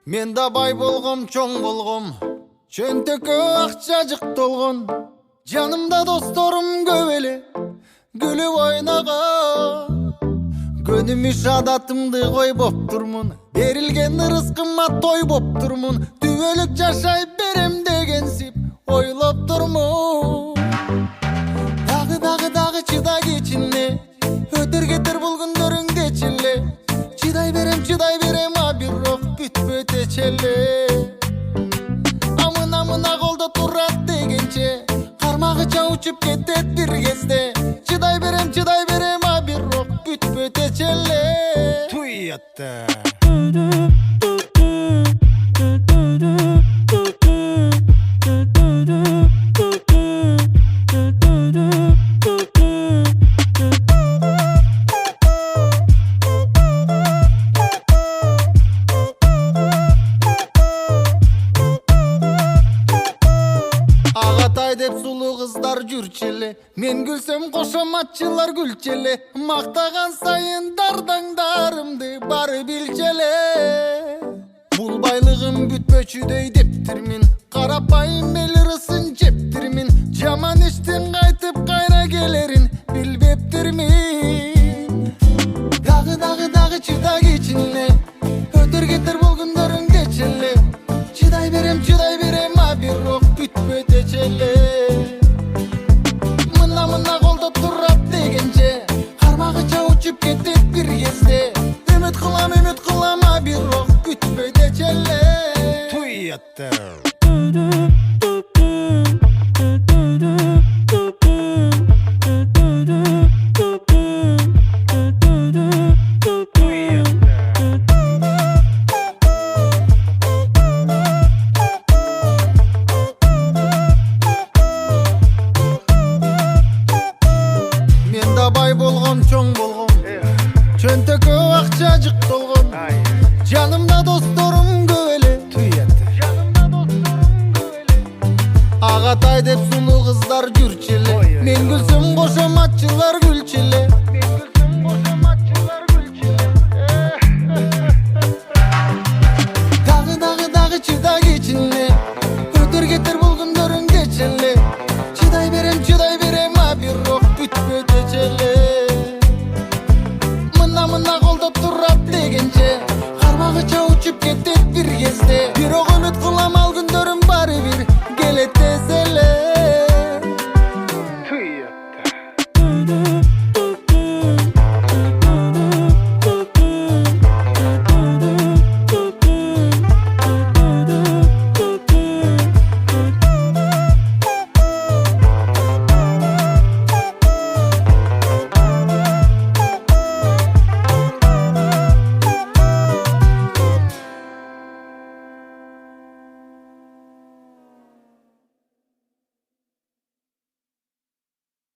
Мен да бай болгом, чоң болгом, чөнтөккө акча жык толгон. Жанымда досторум көп эле, күлүп ойногон. Көнүмүш адатымды койбоп турмун, берилген рызкыма той боп турмун. Түбөлүк жашай берем дегенсип ойлоп турмун. Дагы чыдай кечинде, өтөр кетер бул күндөрүңдечи. Чыдай берем, а бирок бүтпөйт эчеле. Амына колдо турат дегенче, кармагыча учуп кетет бир кезде. Чыдай берем, а бирок бүтпөйт эчеле. Туйятта. Агатай деп сулуу кыздар жүрчеле, мен күлсөм кошоматчылар күлчеле. Мактаган сайын дардаңдарымды бары билчеле. Бул байлыгым бүтпөчүдөй дептирмин, карапайым эл ырысын жептирмин. Жаман иштин кайтып кайра келерин билбептирмин. Дагы чыдай кечинде, өтөр кетер бул күндөрүңдечи эле. Чыдай берем, а бирок бүтпөйт эчеле. Мына колдо турат дегенче, кармагыча учуп кетет бир кезде. Үмүт кылам, а бирок бүтпөйт эчеле. Туйятта. Бай болгом, чоң болгом, чөнтөккө акча жык толгон. Жанымда досторум көп эле, Агатай деп сулуу кыздар жүрчү эле. Мен күлсөм кошоматчылар